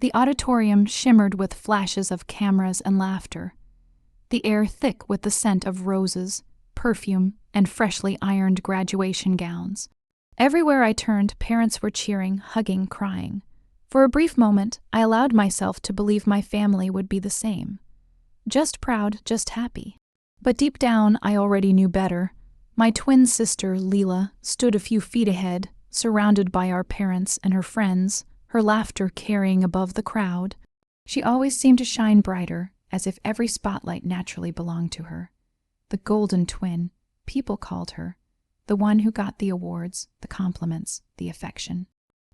The auditorium shimmered with flashes of cameras and laughter, the air thick with the scent of roses, perfume, and freshly ironed graduation gowns. Everywhere I turned, parents were cheering, hugging, crying. For a brief moment, I allowed myself to believe my family would be the same. Just proud, just happy. But deep down, I already knew better. My twin sister, Lila, stood a few feet ahead, surrounded by our parents and her friends, her laughter carrying above the crowd. She always seemed to shine brighter, as if every spotlight naturally belonged to her. The golden twin, people called her. The one who got the awards, the compliments, the affection.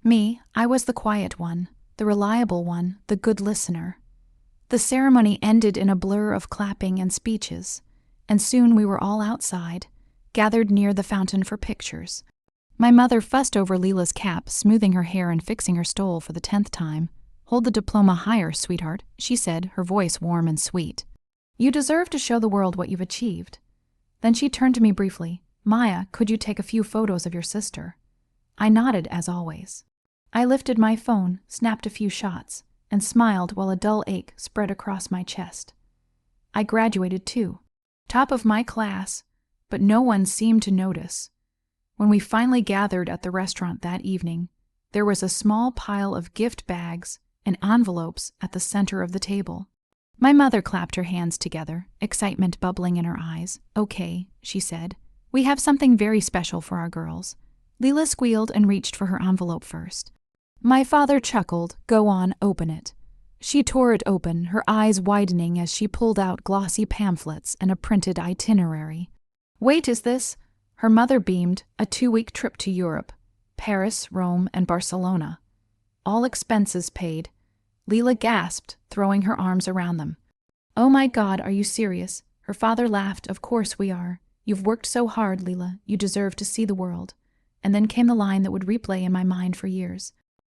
Me, I was the quiet one, the reliable one, the good listener. The ceremony ended in a blur of clapping and speeches, and soon we were all outside, gathered near the fountain for pictures. My mother fussed over Lila's cap, smoothing her hair and fixing her stole for the 10th time. "Hold the diploma higher, sweetheart," she said, her voice warm and sweet. "You deserve to show the world what you've achieved." Then she turned to me briefly. "Maya, could you take a few photos of your sister?" I nodded as always. I lifted my phone, snapped a few shots, and smiled while a dull ache spread across my chest. I graduated too, top of my class, but no one seemed to notice. When we finally gathered at the restaurant that evening, there was a small pile of gift bags and envelopes at the center of the table. My mother clapped her hands together, excitement bubbling in her eyes. "Okay," she said. "We have something very special for our girls." Lila squealed and reached for her envelope first. My father chuckled. "Go on, open it." She tore it open, her eyes widening as she pulled out glossy pamphlets and a printed itinerary. "Wait, is this?" Her mother beamed. "A 2-week trip to Europe. Paris, Rome, and Barcelona. All expenses paid." Lila gasped, throwing her arms around them. "Oh my God, are you serious?" Her father laughed. "Of course we are. You've worked so hard, Lila. You deserve to see the world." And then came the line that would replay in my mind for years.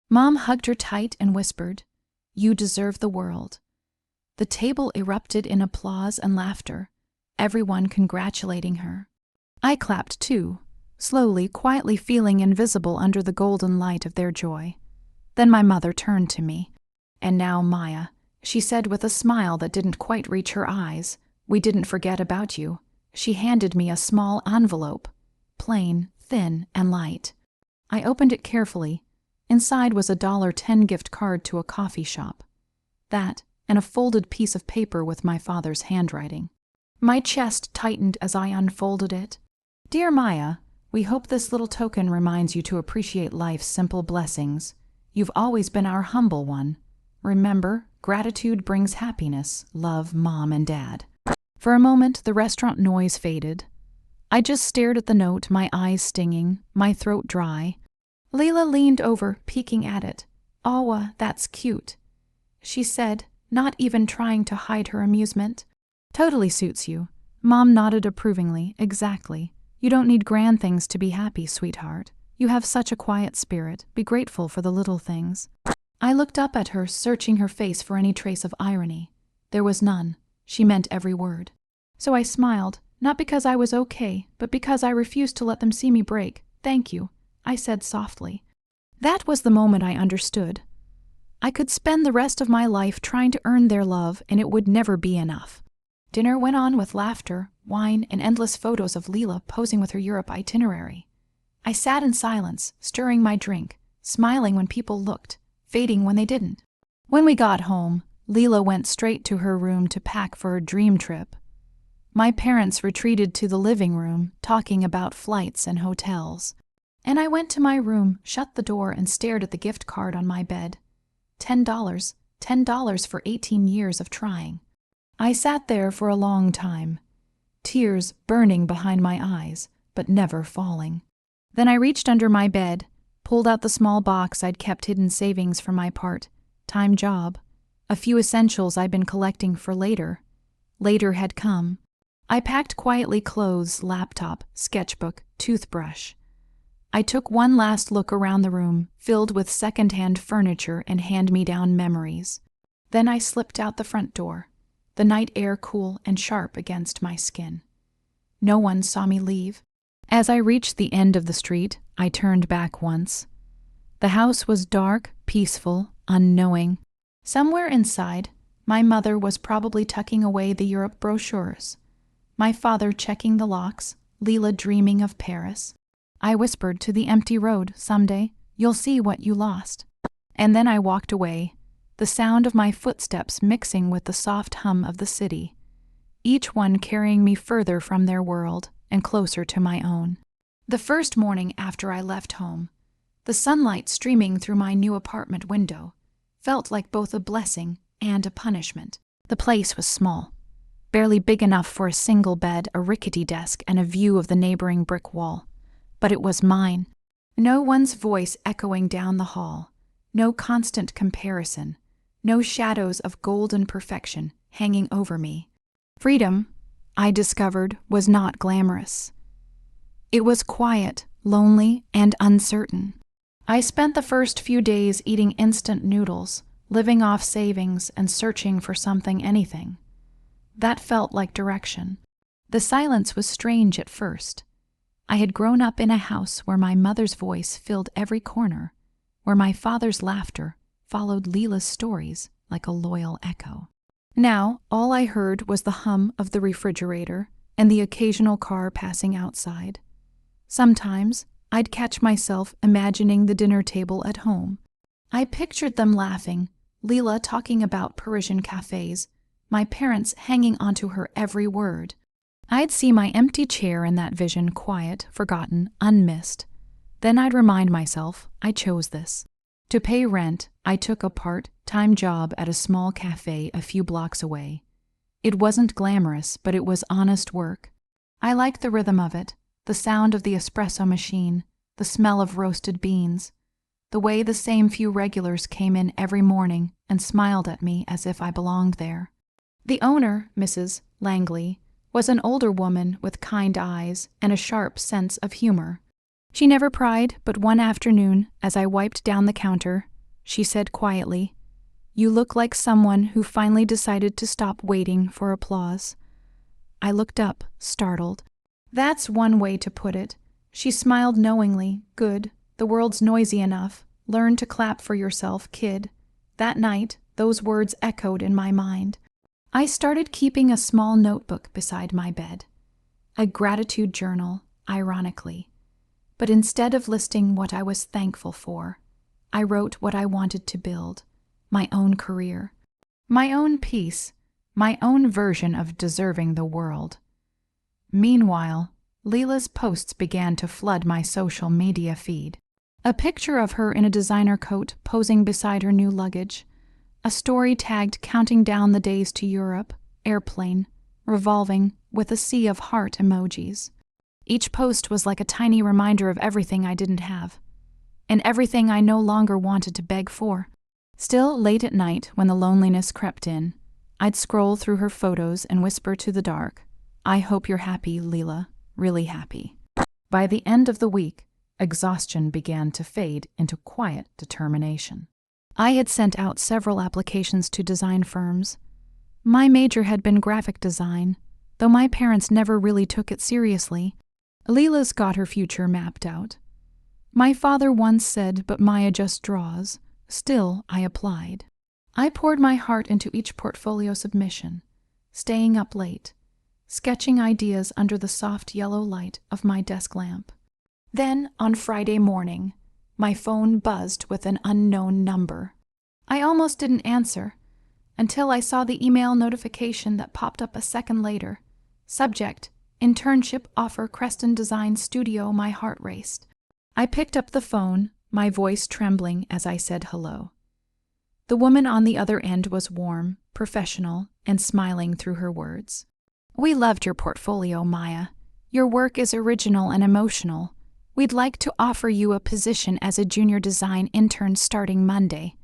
Mom hugged her tight and whispered, "You deserve the world." The table erupted in applause and laughter, everyone congratulating her. I clapped too, slowly, quietly feeling invisible under the golden light of their joy. Then my mother turned to me. "And now, Maya," she said with a smile that didn't quite reach her eyes, "we didn't forget about you." She handed me a small envelope, plain, thin, and light. I opened it carefully. Inside was a $10 gift card to a coffee shop. That, and a folded piece of paper with my father's handwriting. My chest tightened as I unfolded it. "Dear Maya, we hope this little token reminds you to appreciate life's simple blessings. You've always been our humble one. Remember, gratitude brings happiness. Love, Mom and Dad." For a moment, the restaurant noise faded. I just stared at the note, my eyes stinging, my throat dry. Lila leaned over, peeking at it. "Awa, that's cute," she said, not even trying to hide her amusement. "Totally suits you." Mom nodded approvingly. "Exactly. You don't need grand things to be happy, sweetheart. You have such a quiet spirit. Be grateful for the little things." I looked up at her, searching her face for any trace of irony. There was none. She meant every word. So I smiled, not because I was okay, but because I refused to let them see me break. "Thank you," I said softly. That was the moment I understood. I could spend the rest of my life trying to earn their love, and it would never be enough. Dinner went on with laughter, wine, and endless photos of Lila posing with her Europe itinerary. I sat in silence, stirring my drink, smiling when people looked, fading when they didn't. When we got home, Lila went straight to her room to pack for her dream trip. My parents retreated to the living room, talking about flights and hotels. And I went to my room, shut the door, and stared at the gift card on my bed. $10. $10 for 18 years of trying. I sat there for a long time, tears burning behind my eyes, but never falling. Then I reached under my bed, pulled out the small box I'd kept hidden savings for my part-time job, a few essentials I'd been collecting for later. Later had come. I packed quietly clothes, laptop, sketchbook, toothbrush. I took one last look around the room, filled with second-hand furniture and hand-me-down memories. Then I slipped out the front door, the night air cool and sharp against my skin. No one saw me leave. As I reached the end of the street, I turned back once. The house was dark, peaceful, unknowing. Somewhere inside, my mother was probably tucking away the Europe brochures. My father checking the locks, Lila dreaming of Paris. I whispered to the empty road, "Someday, you'll see what you lost." And then I walked away, the sound of my footsteps mixing with the soft hum of the city, each one carrying me further from their world and closer to my own. The first morning after I left home, the sunlight streaming through my new apartment window felt like both a blessing and a punishment. The place was small, barely big enough for a single bed, a rickety desk, and a view of the neighboring brick wall. But it was mine. No one's voice echoing down the hall, no constant comparison, no shadows of golden perfection hanging over me. Freedom, I discovered, was not glamorous. It was quiet, lonely, and uncertain. I spent the first few days eating instant noodles, living off savings and searching for anything. That felt like direction. The silence was strange at first. I had grown up in a house where my mother's voice filled every corner, where my father's laughter followed Lila's stories like a loyal echo. Now, all I heard was the hum of the refrigerator and the occasional car passing outside. Sometimes, I'd catch myself imagining the dinner table at home. I pictured them laughing, Lila talking about Parisian cafes, my parents hanging onto her every word. I'd see my empty chair in that vision, quiet, forgotten, unmissed. Then I'd remind myself I chose this. To pay rent, I took a part-time job at a small cafe a few blocks away. It wasn't glamorous, but it was honest work. I liked the rhythm of it, the sound of the espresso machine, the smell of roasted beans, the way the same few regulars came in every morning and smiled at me as if I belonged there. The owner, Mrs. Langley, was an older woman with kind eyes and a sharp sense of humor. She never pried, but one afternoon, as I wiped down the counter, she said quietly, "You look like someone who finally decided to stop waiting for applause." I looked up, startled. That's one way to put it. She smiled knowingly. "Good, the world's noisy enough. Learn to clap for yourself, kid." That night, those words echoed in my mind. I started keeping a small notebook beside my bed. A gratitude journal, ironically. But instead of listing what I was thankful for, I wrote what I wanted to build, my own career, my own peace, my own version of deserving the world. Meanwhile, Lila's posts began to flood my social media feed. A picture of her in a designer coat posing beside her new luggage, a story tagged counting down the days to Europe, airplane, revolving with a sea of heart emojis. Each post was like a tiny reminder of everything I didn't have, and everything I no longer wanted to beg for. Still, late at night, when the loneliness crept in, I'd scroll through her photos and whisper to the dark, "I hope you're happy, Lila, really happy." By the end of the week, exhaustion began to fade into quiet determination. I had sent out several applications to design firms. My major had been graphic design, though my parents never really took it seriously. Lila's got her future mapped out. My father once said, "But Maya just draws." Still, I applied. I poured my heart into each portfolio submission, staying up late, sketching ideas under the soft yellow light of my desk lamp. Then, on Friday morning, my phone buzzed with an unknown number. I almost didn't answer, until I saw the email notification that popped up a second later. Subject, internship offer, Creston Design Studio. My heart raced. I picked up the phone, my voice trembling as I said hello. The woman on the other end was warm, professional, and smiling through her words. "We loved your portfolio, Maya. Your work is original and emotional. We'd like to offer you a position as a junior design intern starting Monday."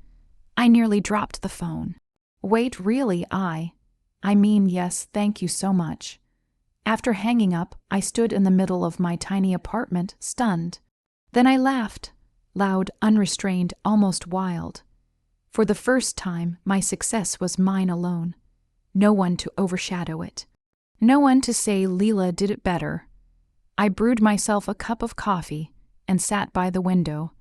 I nearly dropped the phone. "Wait, really? I mean, yes, thank you so much." After hanging up, I stood in the middle of my tiny apartment, stunned. Then I laughed, loud, unrestrained, almost wild. For the first time, my success was mine alone. No one to overshadow it. No one to say Lila did it better. I brewed myself a cup of coffee and sat by the window,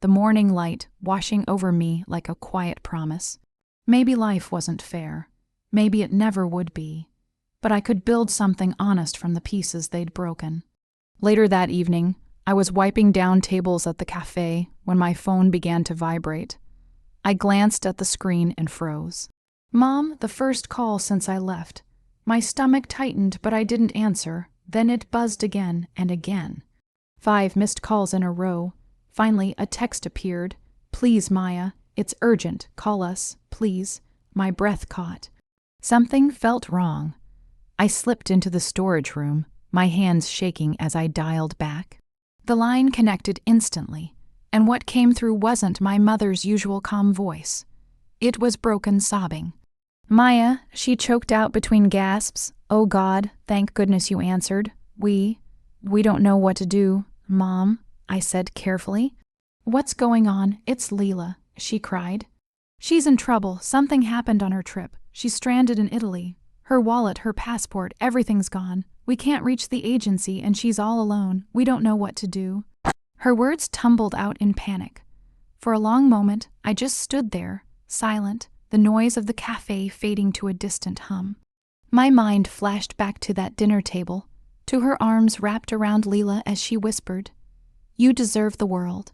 the morning light washing over me like a quiet promise. Maybe life wasn't fair. Maybe it never would be. But I could build something honest from the pieces they'd broken. Later that evening, I was wiping down tables at the cafe when my phone began to vibrate. I glanced at the screen and froze. Mom, the first call since I left. My stomach tightened, but I didn't answer. Then it buzzed again and again. 5 missed calls in a row. Finally, a text appeared. Please, Maya, it's urgent. Call us, please. My breath caught. Something felt wrong. I slipped into the storage room, my hands shaking as I dialed back. The line connected instantly, and what came through wasn't my mother's usual calm voice. It was broken sobbing. Maya, she choked out between gasps. Oh God, thank goodness you answered. We don't know what to do, Mom, I said carefully. What's going on? It's Lila, she cried. She's in trouble. Something happened on her trip. She's stranded in Italy. Her wallet, her passport, everything's gone. We can't reach the agency and she's all alone. We don't know what to do. Her words tumbled out in panic. For a long moment, I just stood there, silent, the noise of the cafe fading to a distant hum. My mind flashed back to that dinner table, to her arms wrapped around Lila as she whispered, "You deserve the world."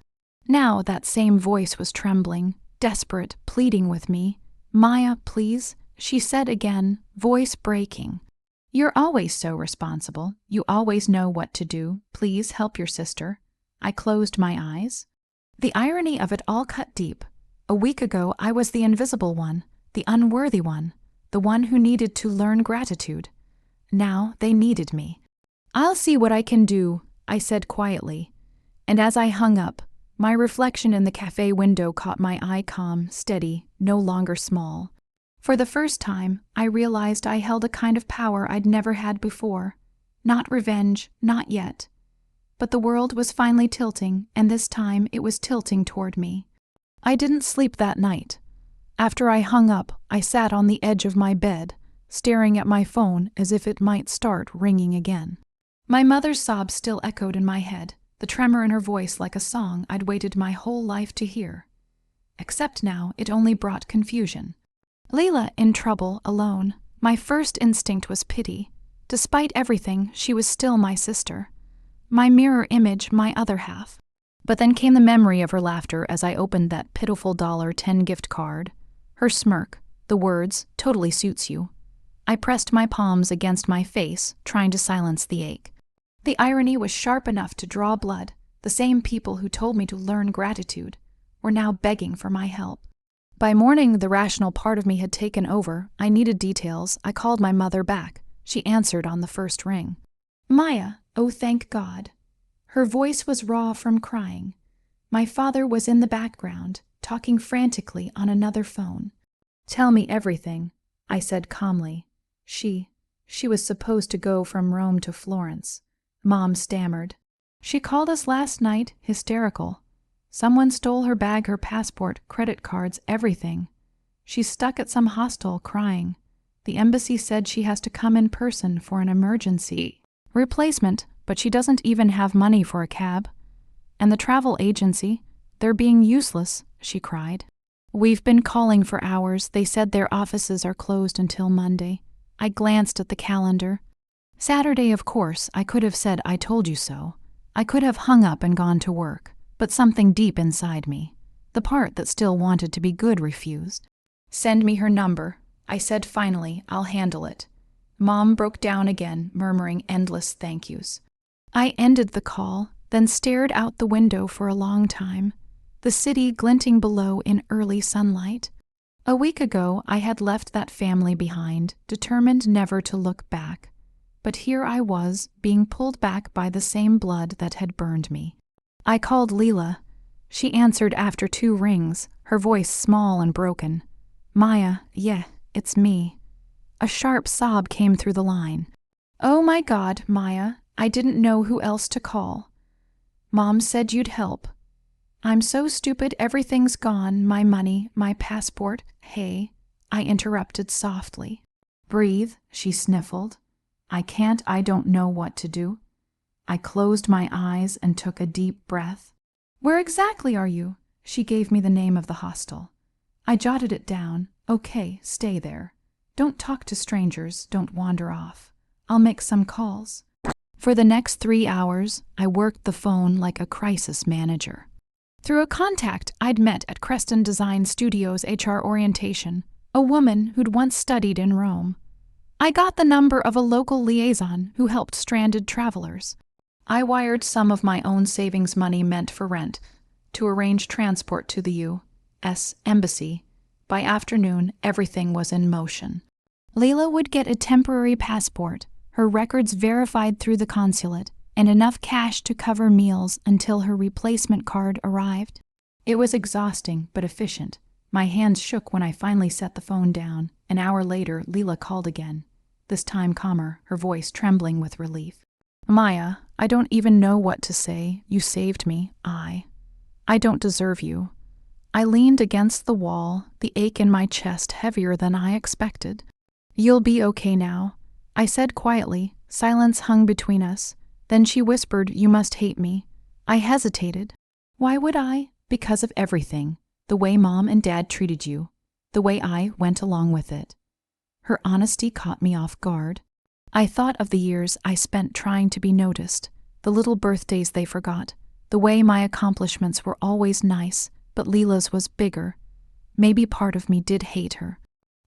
Now that same voice was trembling, desperate, pleading with me. "Maya, please," she said again, voice breaking. "You're always so responsible. You always know what to do. Please help your sister." I closed my eyes. The irony of it all cut deep. A week ago, I was the invisible one, the unworthy one, the one who needed to learn gratitude. Now they needed me. "I'll see what I can do," I said quietly. And as I hung up, my reflection in the cafe window caught my eye calm, steady, no longer small. For the first time, I realized I held a kind of power I'd never had before. Not revenge, not yet. But the world was finally tilting, and this time it was tilting toward me. I didn't sleep that night. After I hung up, I sat on the edge of my bed, staring at my phone as if it might start ringing again. My mother's sobs still echoed in my head, the tremor in her voice like a song I'd waited my whole life to hear. Except now, it only brought confusion. Lila in trouble, alone. My first instinct was pity. Despite everything, she was still my sister. My mirror image, my other half. But then came the memory of her laughter as I opened that pitiful $10 gift card. Her smirk, the words, "Totally suits you." I pressed my palms against my face, trying to silence the ache. The irony was sharp enough to draw blood. The same people who told me to learn gratitude were now begging for my help. By morning, the rational part of me had taken over. I needed details. I called my mother back. She answered on the first ring. "Maya, oh thank God." Her voice was raw from crying. My father was in the background, talking frantically on another phone. "Tell me everything," I said calmly. She was supposed to go from Rome to Florence. Mom stammered. "She called us last night, hysterical. Someone stole her bag, her passport, credit cards, everything. She's stuck at some hostel crying. The embassy said she has to come in person for an emergency replacement, but she doesn't even have money for a cab. And the travel agency, they're being useless," she cried. "We've been calling for hours. They said their offices are closed until Monday." I glanced at the calendar. Saturday, of course. I could have said, "I told you so." I could have hung up and gone to work. But something deep inside me, the part that still wanted to be good, refused. "Send me her number," I said finally. "I'll handle it." Mom broke down again, murmuring endless thank yous. I ended the call, then stared out the window for a long time, the city glinting below in early sunlight. A week ago, I had left that family behind, determined never to look back. But here I was, being pulled back by the same blood that had burned me. I called Lila. She answered after 2 rings, her voice small and broken. "Maya, yeah, it's me." A sharp sob came through the line. "Oh my God, Maya, I didn't know who else to call. Mom said you'd help. I'm so stupid, everything's gone, my money, my passport." "Hey," I interrupted softly. "Breathe," she sniffled. I don't know what to do." I closed my eyes and took a deep breath. "Where exactly are you?" She gave me the name of the hostel. I jotted it down. Okay, stay there. Don't talk to strangers, don't wander off. I'll make some calls. For the next 3 hours, I worked the phone like a crisis manager. Through a contact I'd met at Creston Design Studios' HR orientation, a woman who'd once studied in Rome. I got the number of a local liaison who helped stranded travelers. I wired some of my own savings money meant for rent to arrange transport to the U.S. Embassy. By afternoon, everything was in motion. Lila would get a temporary passport, her records verified through the consulate, and enough cash to cover meals until her replacement card arrived. It was exhausting but efficient. My hands shook when I finally set the phone down. An hour later, Lila called again, this time calmer, her voice trembling with relief. Maya, I don't even know what to say. You saved me. I don't deserve you. I leaned against the wall, the ache in my chest heavier than I expected. You'll be okay now, I said quietly. Silence hung between us. Then she whispered, you must hate me. I hesitated. Why would I? Because of everything. The way Mom and Dad treated you. The way I went along with it. Her honesty caught me off guard. I thought of the years I spent trying to be noticed, the little birthdays they forgot, the way my accomplishments were always nice, but Lila's was bigger. Maybe part of me did hate her.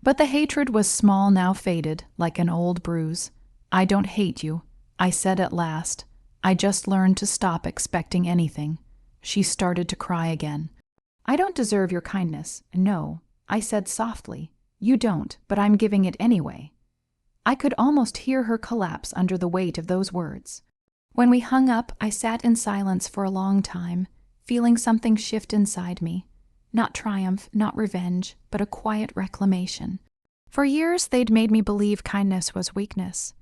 But the hatred was small, now faded, like an old bruise. I don't hate you, I said at last. I just learned to stop expecting anything. She started to cry again. I don't deserve your kindness. No, I said softly. You don't, but I'm giving it anyway. I could almost hear her collapse under the weight of those words. When we hung up, I sat in silence for a long time, feeling something shift inside me. Not triumph, not revenge, but a quiet reclamation. For years, they'd made me believe kindness was weakness,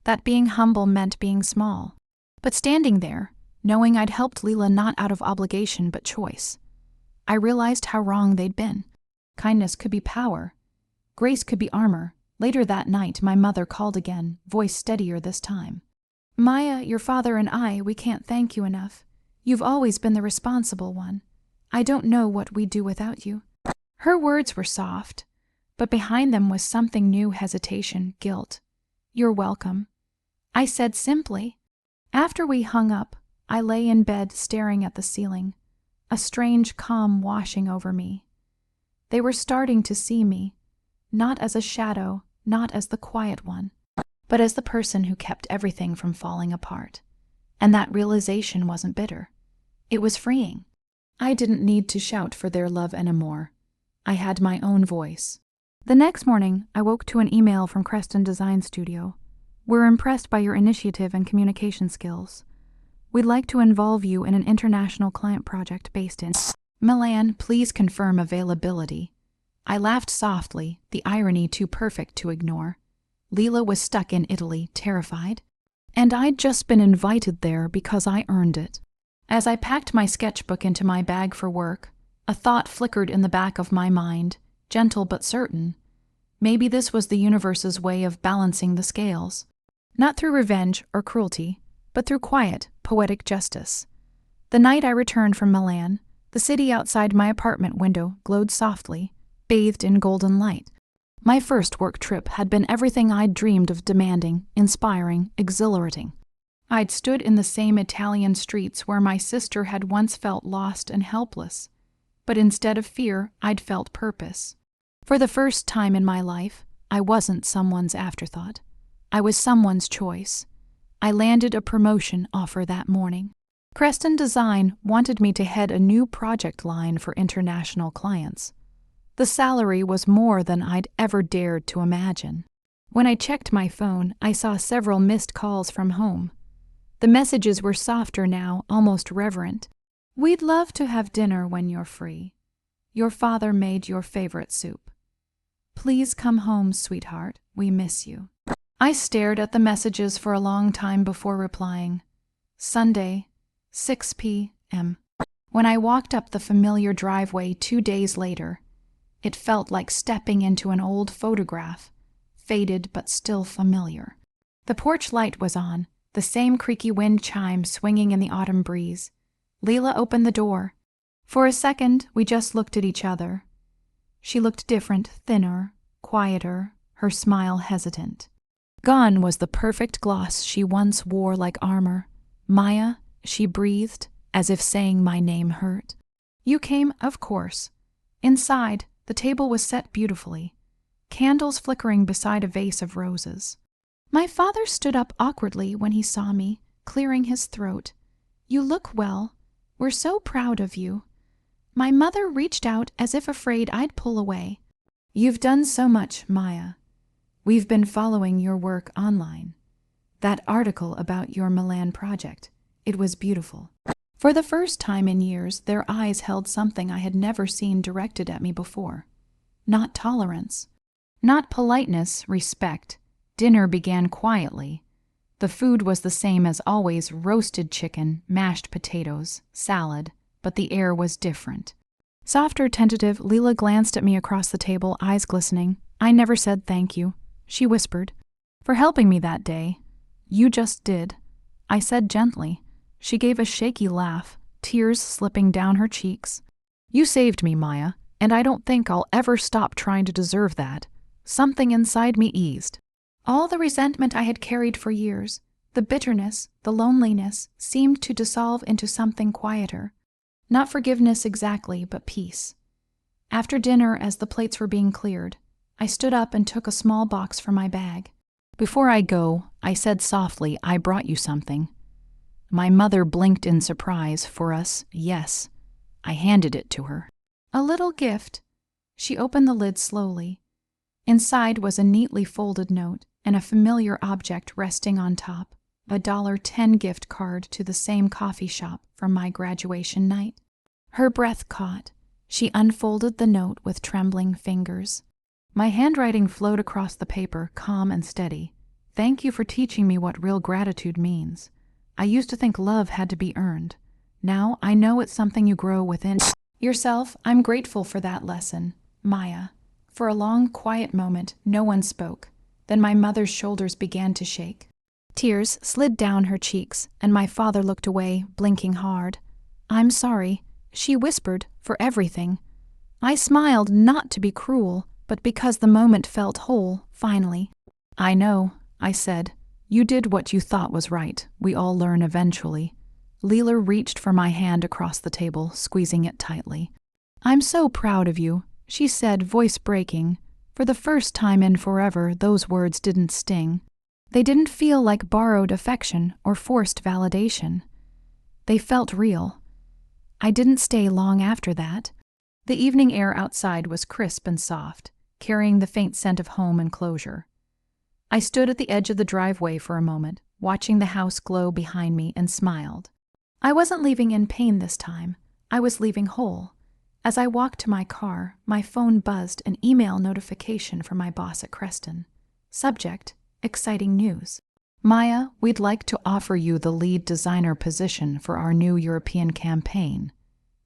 that being humble meant being small. But standing there, knowing I'd helped Lila not out of obligation but choice, I realized how wrong they'd been. Kindness could be power. Grace could be armor. Later that night, my mother called again, voice steadier this time. Maya, your father and I, we can't thank you enough. You've always been the responsible one. I don't know what we'd do without you. Her words were soft, but behind them was something new: hesitation, guilt. You're welcome, I said simply. After we hung up, I lay in bed staring at the ceiling, a strange calm washing over me. They were starting to see me, not as a shadow, not as the quiet one, but as the person who kept everything from falling apart. And that realization wasn't bitter. It was freeing. I didn't need to shout for their love anymore. I had my own voice. The next morning, I woke to an email from Creston Design Studio. We're impressed by your initiative and communication skills. We'd like to involve you in an international client project based in Milan. Please confirm availability. I laughed softly, the irony too perfect to ignore. Lila was stuck in Italy, terrified. And I'd just been invited there because I earned it. As I packed my sketchbook into my bag for work, a thought flickered in the back of my mind, gentle but certain. Maybe this was the universe's way of balancing the scales. Not through revenge or cruelty, but through quiet, poetic justice. The night I returned from Milan, the city outside my apartment window glowed softly, bathed in golden light. My first work trip had been everything I'd dreamed of: demanding, inspiring, exhilarating. I'd stood in the same Italian streets where my sister had once felt lost and helpless. But instead of fear, I'd felt purpose. For the first time in my life, I wasn't someone's afterthought. I was someone's choice. I landed a promotion offer that morning. Creston Design wanted me to head a new project line for international clients. The salary was more than I'd ever dared to imagine. When I checked my phone, I saw several missed calls from home. The messages were softer now, almost reverent. We'd love to have dinner when you're free. Your father made your favorite soup. Please come home, sweetheart. We miss you. I stared at the messages for a long time before replying. Sunday, 6 p.m. When I walked up the familiar driveway 2 days later, it felt like stepping into an old photograph, faded but still familiar. The porch light was on, the same creaky wind chime swinging in the autumn breeze. Lila opened the door. For a second, we just looked at each other. She looked different, thinner, quieter, her smile hesitant. Gone was the perfect gloss she once wore like armor. "Maya," she breathed, as if saying my name hurt. "You came, of course." Inside, the table was set beautifully, candles flickering beside a vase of roses. My father stood up awkwardly when he saw me, clearing his throat. "You look well. We're so proud of you." My mother reached out as if afraid I'd pull away. "You've done so much, Maya. We've been following your work online. That article about your Milan project, it was beautiful." For the first time in years, their eyes held something I had never seen directed at me before. Not tolerance, not politeness, respect. Dinner began quietly. The food was the same as always: roasted chicken, mashed potatoes, salad, but the air was different. Softer, tentative, Lila glanced at me across the table, eyes glistening. "I never said thank you," she whispered, "for helping me that day." "You just did," I said gently. She gave a shaky laugh, tears slipping down her cheeks. "You saved me, Maya, and I don't think I'll ever stop trying to deserve that." Something inside me eased. All the resentment I had carried for years, the bitterness, the loneliness, seemed to dissolve into something quieter. Not forgiveness exactly, but peace. After dinner, as the plates were being cleared, I stood up and took a small box from my bag. "Before I go," I said softly, "I brought you something." My mother blinked in surprise. "For us, yes." I handed it to her. "A little gift." She opened the lid slowly. Inside was a neatly folded note and a familiar object resting on top, a $10 gift card to the same coffee shop from my graduation night. Her breath caught. She unfolded the note with trembling fingers. My handwriting flowed across the paper, calm and steady. "Thank you for teaching me what real gratitude means. I used to think love had to be earned. Now I know it's something you grow within yourself. I'm grateful for that lesson, Maya." For a long, quiet moment, no one spoke. Then my mother's shoulders began to shake. Tears slid down her cheeks, and my father looked away, blinking hard. "I'm sorry," she whispered, "for everything." I smiled, not to be cruel, but because the moment felt whole, finally. "I know," I said. "You did what you thought was right. We all learn eventually." Lila reached for my hand across the table, squeezing it tightly. "I'm so proud of you," she said, voice breaking. For the first time in forever, those words didn't sting. They didn't feel like borrowed affection or forced validation. They felt real. I didn't stay long after that. The evening air outside was crisp and soft, carrying the faint scent of home and closure. I stood at the edge of the driveway for a moment, watching the house glow behind me, and smiled. I wasn't leaving in pain this time. I was leaving whole. As I walked to my car, my phone buzzed, an email notification from my boss at Creston. Subject: exciting news. "Maya, we'd like to offer you the lead designer position for our new European campaign.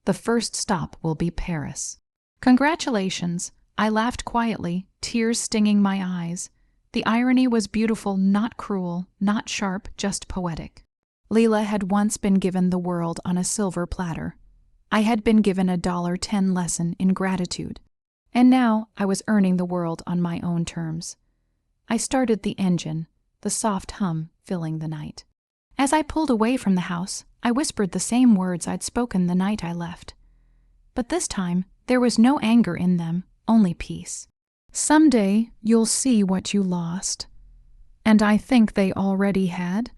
The first stop will be Paris." "Congratulations," I laughed quietly, tears stinging my eyes. The irony was beautiful, not cruel, not sharp, just poetic. Lila had once been given the world on a silver platter. I had been given a $10 lesson in gratitude, and now I was earning the world on my own terms. I started the engine, the soft hum filling the night. As I pulled away from the house, I whispered the same words I'd spoken the night I left. But this time, there was no anger in them, only peace. "Someday you'll see what you lost." And I think they already had.